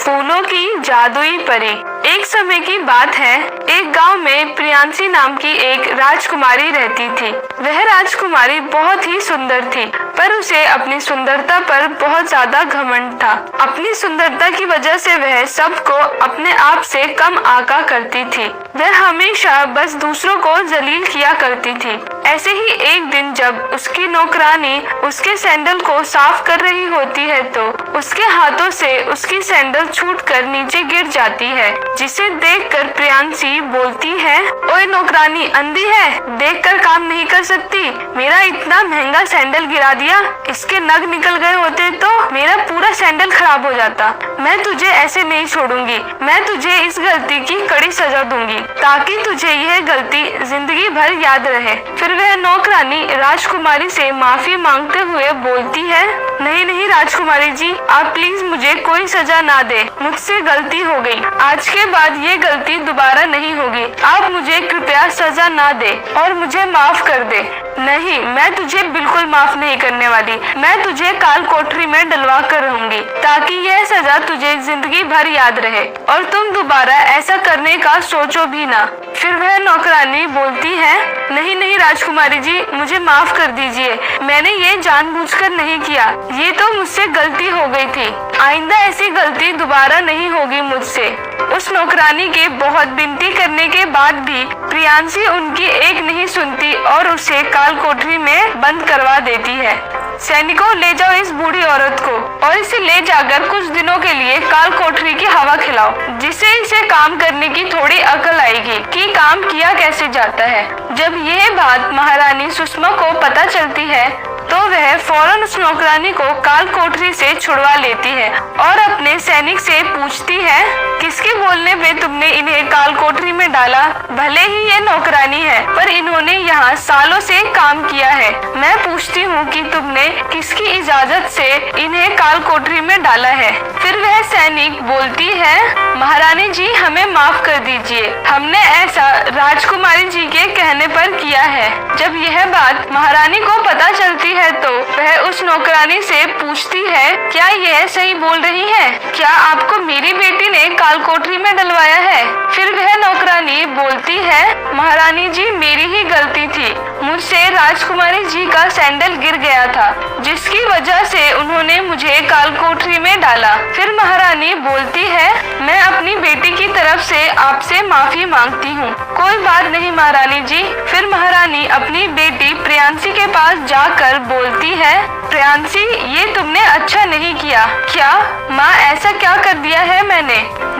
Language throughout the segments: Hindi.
फूलों की जादुई परी। एक समय की बात है, एक गांव में प्रियांशी नाम की एक राजकुमारी रहती थी। वह राजकुमारी बहुत ही सुंदर थी, पर उसे अपनी सुंदरता पर बहुत ज्यादा घमंड था। अपनी सुंदरता की वजह से वह सबको अपने आप से कम आका करती थी। वह हमेशा बस दूसरों को जलील किया करती थी। ऐसे ही एक दिन जब उसकी नौकरानी उसके सैंडल को साफ कर रही होती है तो उसके हाथों से उसकी सैंडल छूटकर नीचे गिर जाती है, जिसे देखकर प्रियांशी बोलती है, ओए नौकरानी अंधी है, देखकर काम नहीं कर सकती? मेरा इतना महंगा सैंडल गिरा दिया, इसके नग निकल गए होते तो मेरा पूरा सैंडल खराब हो जाता। मैं तुझे ऐसे नहीं छोड़ूंगी, मैं तुझे इस गलती की कड़ी सजा दूंगी ताकि तुझे यह गलती जिंदगी भर याद रहे। फिर वह नौकरानी राजकुमारी से माफी मांगते हुए बोलती है, नहीं नहीं राजकुमारी जी, आप प्लीज मुझे कोई सजा ना दे, मुझसे गलती हो गई, आज के बाद ये गलती दोबारा नहीं होगी। आप मुझे कृपया सजा ना दे और मुझे माफ कर दे। नहीं, मैं तुझे बिल्कुल माफ नहीं करने वाली, मैं तुझे काल कोठरी में डलवा कर रहूंगी ताकि यह सजा तुझे जिंदगी भर याद रहे और तुम दोबारा ऐसा करने का सोचो भी ना। फिर वह नौकरानी बोलती है, नहीं नहीं राजकुमारी जी, मुझे माफ कर दीजिए, मैंने ये जानबूझकर नहीं किया, ये तो मुझसे गलती हो गई थी, आइंदा ऐसी गलती दोबारा नहीं होगी मुझसे। उस नौकरानी के बहुत विनती करने के बाद भी प्रियांशी उनकी एक नहीं सुनती और उसे काल कोठरी में बंद करवा देती है। सैनिकों, ले जाओ इस बूढ़ी औरत को और इसे ले जाकर कुछ दिनों के लिए काल कोठरी की हवा खिलाओ, जिससे इसे काम करने की थोड़ी अकल आएगी कि काम किया कैसे जाता है। जब यह बात महारानी सुषमा को पता चलती है तो वह फौरन उस नौकरानी को काल कोठरी से छुड़वा लेती है और अपने सैनिक से पूछती है, किसके बोलने पे तुमने इन्हें काल कोठरी में डाला? भले ही ये नौकरानी है, पर इन्होंने यहाँ सालों से काम किया है। मैं पूछती हूँ कि तुमने किसकी इजाजत से इन्हें काल कोठरी में डाला है? फिर वह सैनिक बोलती है, महारानी जी हमें माफ कर दीजिए, हमने ऐसा राजकुमारी जी के कहने पर किया है। जब यह बात महारानी को पता चलती है तो वह उस नौकरानी से पूछती है, क्या यह सही बोल रही है? क्या आपको मेरी बेटी ने काल कोठरी में डलवाया है? फिर वह नौकरानी बोलती है, महारानी जी मेरी ही गलती थी, मुझसे राजकुमारी जी का सैंडल गिर गया था, जिसकी वजह से उन्होंने मुझे काल कोठरी में डाला। फिर महारानी बोलती है, मैं अपनी बेटी की तरफ से आपसे माफी मांगती हूँ। कोई बात नहीं महारानी जी। फिर महारानी अपनी बेटी प्रियांशी के पास जाकर बोलती है, प्रियांशी ये तुमने अच्छा नहीं किया। क्या माँ, ऐसा क्या कर दिया है मैंने?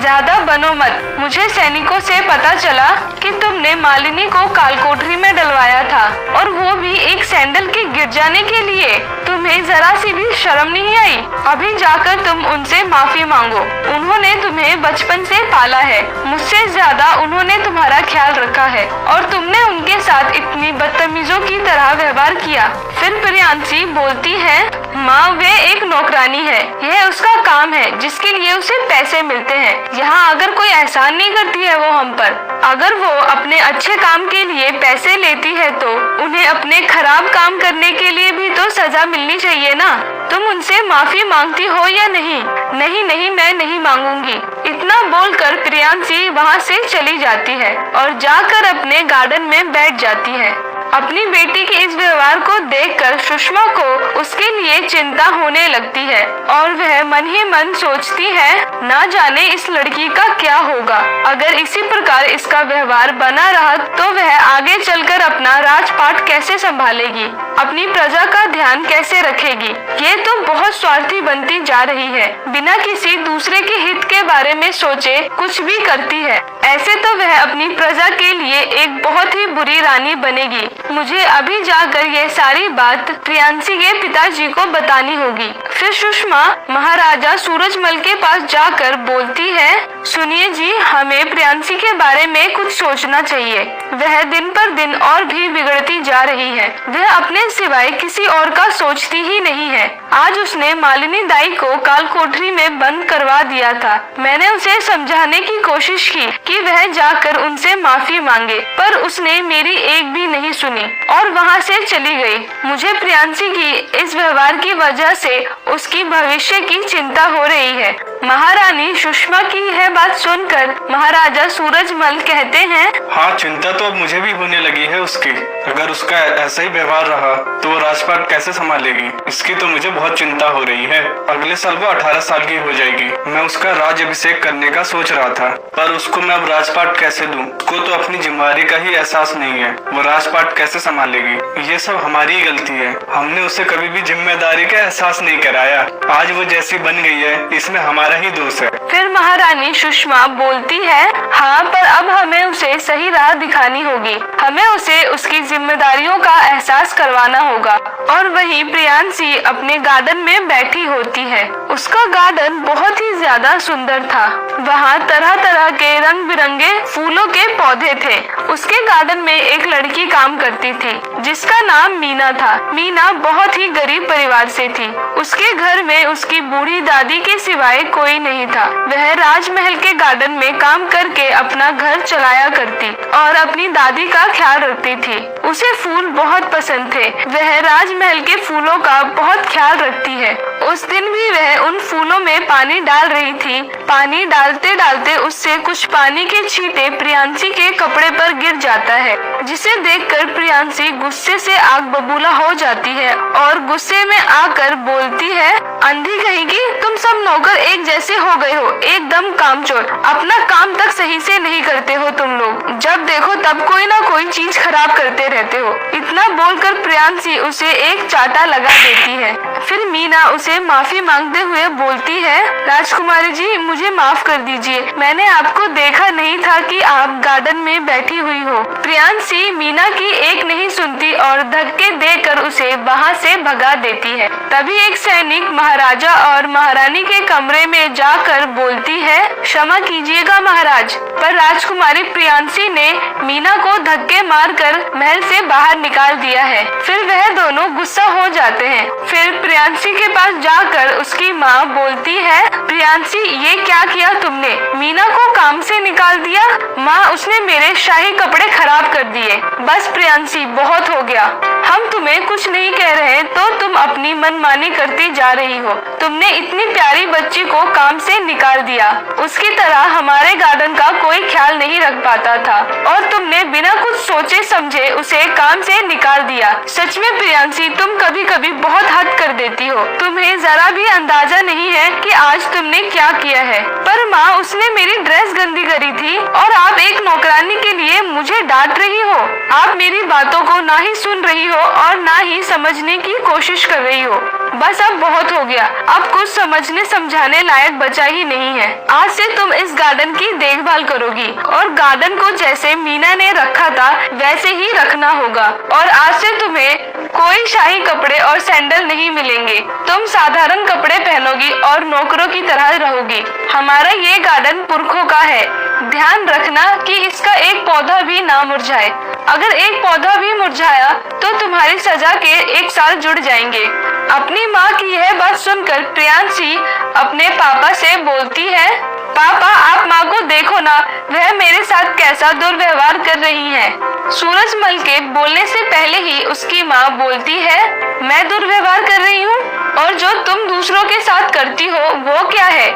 ज्यादा बनो मत, मुझे सैनिकों से पता चला कि तुमने मालिनी को काल कोठरी में डलवाया था और वो भी एक सैंडल के गिर जाने के लिए। तुम्हें जरा सी भी शर्म नहीं आई? अभी जाकर तुम उनसे माफी मांगो, उन्होंने तुम्हें बचपन से पाला है, मुझसे ज्यादा उन्होंने तुम्हारा ख्याल रखा है और तुमने उनके साथ इतनी बदतमीजों की तरह व्यवहार किया। फिर प्रियांशी बोलती है, माँ वे एक नौकरानी है, यह उसका काम है जिसके लिए उसे पैसे मिलते हैं। यहाँ अगर कोई एहसान नहीं करती है वो हम पर, अगर वो अपने अच्छे काम के लिए पैसे लेती है तो उन्हें अपने खराब काम करने के लिए भी तो सजा मिलनी चाहिए ना। तुम उनसे माफी मांगती हो या नहीं? नहीं नहीं, मैं नहीं मांगूंगी। इतना बोलकर प्रियांशी वहाँ से चली जाती है और जाकर अपने गार्डन में बैठ जाती है। अपनी बेटी के इस व्यवहार को देखकर सुषमा को उसके लिए चिंता होने लगती है और वह मन ही मन सोचती है, ना जाने इस लड़की का क्या होगा। अगर इसी प्रकार इसका व्यवहार बना रहा तो वह आगे चलकर अपना राजपाट कैसे संभालेगी, अपनी प्रजा का ध्यान कैसे रखेगी। ये तो बहुत स्वार्थी बनती जा रही है, बिना किसी दूसरे के हित के बारे में सोचे कुछ भी करती है। ऐसे तो वह अपनी प्रजा के लिए एक बहुत ही बुरी रानी बनेगी। मुझे अभी जाकर ये सारी बात प्रियांशी के पिताजी को बतानी होगी। फिर सुषमा महाराजा सूरजमल के पास जाकर बोलती है, सुनिए जी, हमें प्रियांशी के बारे में कुछ सोचना चाहिए। वह दिन पर दिन और भी बिगड़ती जा रही है, वह अपने सिवाय किसी और का सोचती ही नहीं है। आज उसने मालिनी दाई को काल कोठरी में बंद करवा दिया था। मैंने उसे समझाने की कोशिश की कि वह जाकर उनसे माफी मांगे, पर उसने मेरी एक भी नहीं सुनी और वहाँ से चली गई। मुझे प्रियांशी की इस व्यवहार की वजह से उसकी भविष्य की चिंता हो रही है। महारानी सुषमा की यह बात सुनकर महाराजा सूरजमल कहते हैं, हाँ, चिंता तो अब मुझे भी होने लगी है उसकी। अगर उसका ऐसा ही व्यवहार रहा तो वो राजपाट कैसे संभालेगी, इसकी तो मुझे बहुत चिंता हो रही है। अगले साल वो 18 साल की हो जाएगी। मैं उसका राज अभिषेक करने का सोच रहा था, पर उसको मैं अब राजपाट कैसे दूं? उसको तो अपनी जिम्मेदारी का ही एहसास नहीं है, वो राजपाट कैसे संभालेगी? ये सब हमारी ही गलती है। हमने उसे कभी भी जिम्मेदारी का एहसास नहीं कराया। आज वो जैसी बन गई है, इसमें हमारा ही दोष है। फिर महारानी सुषमा बोलती है, हाँ, पर अब हमें उसे सही राह दिखानी होगी। हमें उसे उसकी जिम्मेदारियों का एहसास करवाना होगा। और वहीं प्रियांशी अपने गार्डन में बैठी होती है। उसका गार्डन बहुत ही ज्यादा सुंदर था। वहाँ तरह तरह के रंग बिरंगे फूलों के पौधे थे। उसके गार्डन में एक लड़की काम करती थी जिसका नाम मीना था। मीना बहुत ही गरीब परिवार से थी। उसके घर में उसकी बूढ़ी दादी के सिवाय कोई नहीं था। वह राजमहल के गार्डन में काम करके अपना घर चलाया करती और अपनी दादी का ख्याल रखती थी। उसे फूल बहुत पसंद थे। वह राजमहल के फूलों का बहुत ख्याल रखती है। उस दिन भी वह उन फूलों में पानी डाल रही थी। पानी डालते डालते उससे कुछ पानी के छींटे प्रियांशी के कपड़े पर गिर जाता है, जिसे देखकर प्रियांशी गुस्से से आग बबूला हो जाती है और गुस्से में आकर बोलती है, अंधी कहेगी, तुम सब नौकर एक जैसे हो गए हो, एकदम कामचोर। अपना काम तक सही से नहीं करते हो तुम लोग। जब देखो तब कोई ना कोई चीज खराब करते रहते हो। इतना बोलकर प्रियांशी उसे एक चाटा लगा देती है। फिर मीना उसे माफी मांगते हुए बोलती है, राजकुमारी जी, मुझे माफ कर दीजिए। मैंने आपको देखा नहीं था कि आप गार्डन में बैठी हुई हो। प्रियांशी मीना की एक नहीं सुनती और धक्के देकर उसे वहाँ से भगा देती है। तभी एक सैनिक महाराजा और महारानी के कमरे में जाकर बोलती है, क्षमा कीजिएगा महाराज, पर राजकुमारी प्रियांशी ने मीना को धक्के मारकर महल से बाहर निकाल दिया है। फिर वह दोनों गुस्सा हो जाते हैं। फिर प्रियांशी के पास जाकर उसकी माँ बोलती है, प्रियांशी, ये क्या किया तुमने? मीना को काम से निकाल दिया? माँ, उसने मेरे शाही कपड़े खराब कर दिए। बस प्रियांशी, बहुत हो गया। हम तुम्हें कुछ नहीं कह रहे तो तुम अपनी मनमानी करती जा रही हो। तुमने इतनी प्यारी बच्ची को काम से निकाल दिया। उसकी तरह हमारे गार्डन का कोई ख्याल नहीं रख पाता था और तुमने बिना कुछ सोचे समझे उसे काम से निकाल दिया। सच में प्रियांशी, तुम कभी कभी बहुत हद कर देती हो। तुम्हें जरा भी अंदाजा नहीं है कि आज तुमने क्या किया है। पर माँ, उसने मेरी ड्रेस गंदी करी थी और आप एक नौकरानी के लिए मुझे डांट रही हो। आप मेरी बातों को ना ही सुन रही हो और ना ही समझने की कोशिश कर रही हो। बस अब बहुत हो गया। अब कुछ समझने समझाने लायक बचा ही नहीं है। आज से तुम इस गार्डन की देखभाल करोगी और गार्डन को जैसे मीना ने रखा था वैसे ही रखना होगा। और आज से तुम्हें कोई शाही कपड़े और सैंडल नहीं मिलेंगे। तुम साधारण कपड़े पहनोगी और नौकरों की तरह रहोगी। हमारा ये गार्डन पुरखों का है। ध्यान रखना कि इसका एक पौधा भी ना मुरझाए। अगर एक पौधा भी मुरझाया तो तुम्हारी सजा के 1 साल जुड़ जाएंगे। अपनी माँ की यह बात सुनकर प्रियांशी अपने पापा से बोलती है, पापा, आप माँ को देखो ना, वह मेरे साथ कैसा दुर्व्यवहार कर रही है। सूरजमल के बोलने से पहले ही उसकी माँ बोलती है, मैं दुर्व्यवहार कर रही हूँ? और जो तुम दूसरों के साथ करती हो वो क्या है?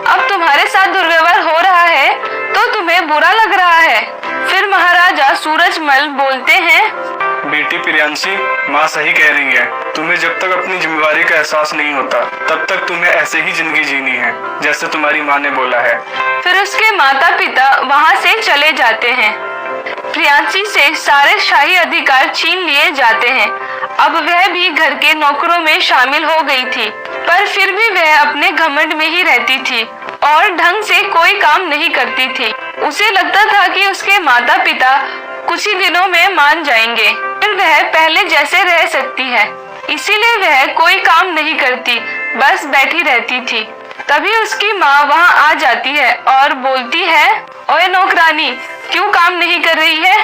अब तुम्हारे साथ दुर्व्यवहार हो रहा है तो तुम्हें बुरा लग रहा है। फिर महाराजा सूरजमल बोलते हैं, बेटी प्रियांशी, माँ सही कह रही है। तुम्हें जब तक अपनी जिम्मेदारी का एहसास नहीं होता तब तक तुम्हें ऐसे ही जिंदगी जीनी है जैसे तुम्हारी माँ ने बोला है। फिर उसके माता पिता वहाँ से चले जाते हैं। प्रियांशी से सारे शाही अधिकार छीन लिए जाते हैं। अब वह भी घर के नौकरों में शामिल हो गई थी, पर फिर भी वह अपने घमंड में ही रहती थी और ढंग से कोई काम नहीं करती थी। उसे लगता था कि उसके माता पिता कुछ ही दिनों में मान जाएंगे, फिर वह पहले जैसे रह सकती है। इसीलिए वह कोई काम नहीं करती, बस बैठी रहती थी। तभी उसकी माँ वहाँ आ जाती है और बोलती है, ओए नौकरानी, क्यों काम नहीं कर रही है?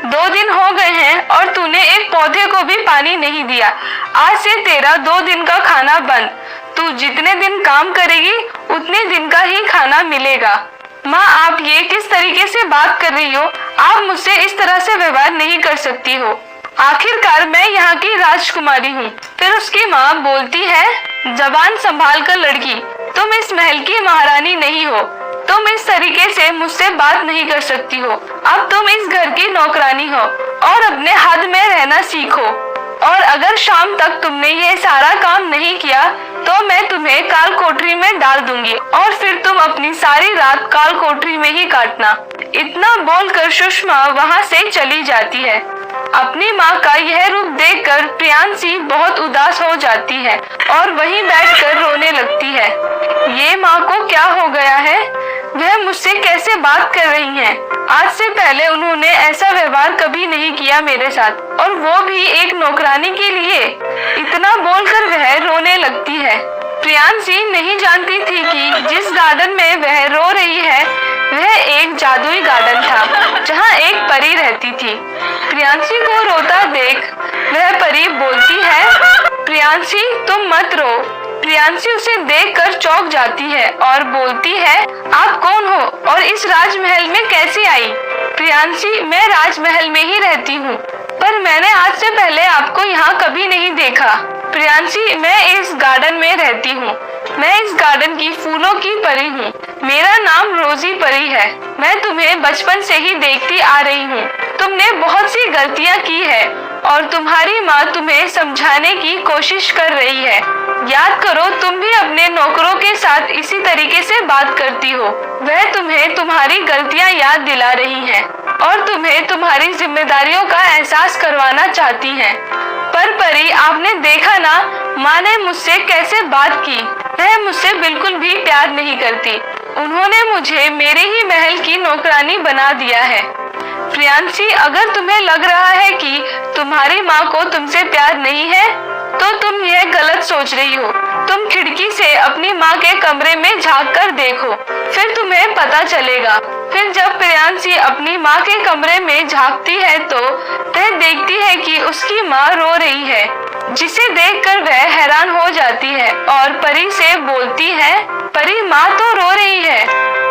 2 दिन हो गए हैं और तूने एक पौधे को भी पानी नहीं दिया। आज से तेरा 2 दिन का खाना बंद। तू जितने दिन काम करेगी उतने दिन का ही खाना मिलेगा। माँ, आप ये किस तरीके से बात कर रही हो? आप मुझसे इस तरह से व्यवहार नहीं कर सकती हो। आखिरकार मैं यहाँ की राजकुमारी हूँ। फिर उसकी माँ बोलती है, जबान संभाल कर लड़की, तुम इस महल की महारानी नहीं हो। तुम इस तरीके से मुझसे बात नहीं कर सकती हो। अब तुम इस घर की नौकरानी हो और अपने हद में रहना सीखो। और अगर शाम तक तुमने ये सारा काम नहीं किया तो मैं तुम्हें काल कोठरी में डाल दूंगी और फिर तुम अपनी सारी रात काल कोठरी में ही काटना। इतना बोलकर सुषमा वहाँ से चली जाती है। अपनी माँ का यह रूप देखकर प्रियांशी बहुत उदास हो जाती है और वहीं बैठकर रोने लगती है। ये माँ को क्या हो गया है? वह मुझसे कैसे बात कर रही हैं? आज से पहले उन्होंने ऐसा व्यवहार कभी नहीं किया मेरे साथ, और वो भी एक नौकरानी के लिए। इतना बोलकर वह रोने लगती है। प्रियांशी नहीं जानती थी कि जिस गार्डन में वह रो रही है वह एक जादुई गार्डन था जहाँ एक परी रहती थी। प्रियांशी को रोता देख वह परी बोलती है, प्रियांशी तुम मत रो। प्रियांशी उसे देखकर चौंक जाती है और बोलती है, आप कौन हो और इस राजमहल में कैसे आई? प्रियांशी, मैं राजमहल में ही रहती हूँ, पर मैंने आज से पहले आपको यहाँ कभी नहीं देखा। प्रियांशी, मैं इस गार्डन में रहती हूँ। मैं इस गार्डन की फूलों की परी हूँ। मेरा नाम रोजी परी है। मैं तुम्हें बचपन से ही देखती आ रही हूँ। तुमने बहुत सी गलतियाँ की है और तुम्हारी माँ तुम्हें समझाने की कोशिश कर रही है। याद करो, तुम भी अपने नौकरों के साथ इसी तरीके से बात करती हो। वह तुम्हें तुम्हारी गलतियाँ याद दिला रही हैं और तुम्हें तुम्हारी जिम्मेदारियों का एहसास करवाना चाहती हैं। पर परी, आपने देखा ना माँ ने मुझसे कैसे बात की। वह मुझसे बिल्कुल भी प्यार नहीं करती। उन्होंने मुझे मेरे ही महल की नौकरानी बना दिया है। प्रियांशी, अगर तुम्हें लग रहा है कि तुम्हारी माँ को तुमसे प्यार नहीं है तो तुम यह गलत सोच रही हो। तुम खिड़की से अपनी माँ के कमरे में झांक कर देखो, फिर तुम्हें पता चलेगा। फिर जब प्रियांशी अपनी माँ के कमरे में झांकती है तो वह देखती है कि उसकी माँ रो रही है, जिसे देखकर वह हैरान हो जाती है और परी से बोलती है, परी, माँ तो रो रही है,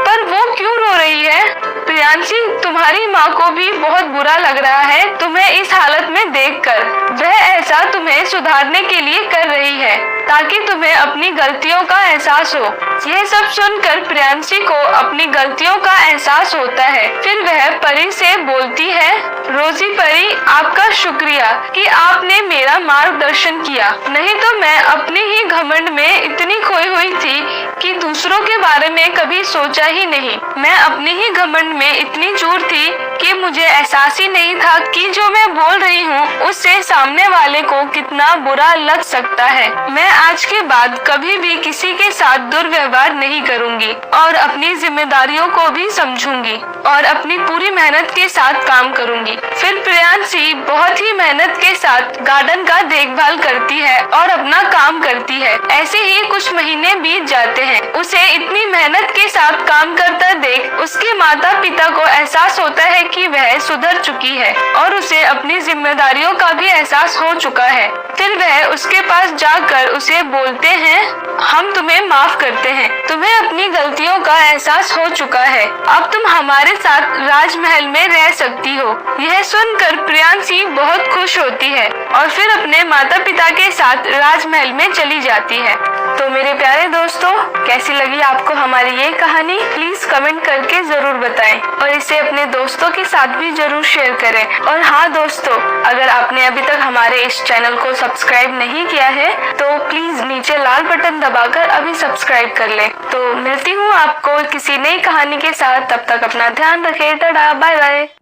पर वो क्यों रो रही है? प्रियांशी, तुम्हारी माँ को भी बहुत बुरा लग रहा है तुम्हें इस हालत में देखकर। वह ऐसा तुम्हें सुधारने के लिए कर रही है ताकि तुम्हें अपनी गलतियों का एहसास हो। यह सब सुनकर प्रियांशी को अपनी गलतियों का एहसास होता है। फिर वह परी से बोलती है, रोजी परी, आपका शुक्रिया कि आपने मेरा मार्गदर्शन किया, नहीं तो मैं अपने ही घमंड में इतनी खोई हुई थी कि दूसरों के बारे में कभी सोचा ही नहीं। मैं अपने ही घमंड में इतनी चूर थी कि मुझे एहसास ही नहीं था कि जो मैं बोल रही हूँ उससे सामने वाले को कितना बुरा लग सकता है। मैं आज के बाद कभी भी किसी के साथ दुर्व्यवहार नहीं करूँगी और अपनी जिम्मेदारियों को भी समझूंगी और अपनी पूरी मेहनत के साथ काम करूँगी। फिर प्रियांशी बहुत ही मेहनत के साथ गार्डन का देखभाल करती है और अपना काम करती है। ऐसे ही कुछ महीने बीत जाते हैं। उसे इतनी मेहनत के साथ काम करता देख उसके माता पिता को एहसास होता है कि वह सुधर चुकी है और उसे अपनी जिम्मेदारियों का भी एहसास हो चुका है। फिर वह उसके पास जाकर उसे बोलते हैं, हम तुम्हें माफ करते हैं, तुम्हें अपनी गलतियों का एहसास हो चुका है, अब तुम हमारे साथ राजमहल में रह सकती हो। यह सुनकर प्रियांशी बहुत खुश होती है और फिर अपने माता पिता के साथ राजमहल में चली जाती है। तो मेरे प्यारे दोस्तों, कैसी लगी आपको हमारी ये कहानी? प्लीज कमेंट करके जरूर बताएं और इसे अपने दोस्तों के साथ भी जरूर शेयर करें। और हाँ दोस्तों, अगर आपने अभी तक हमारे इस चैनल को सब्सक्राइब नहीं किया है तो प्लीज नीचे लाल बटन दबाकर अभी सब्सक्राइब कर लें। तो मिलती हूँ आपको किसी नई कहानी के साथ, तब तक अपना ध्यान रखें। Tata, bye bye.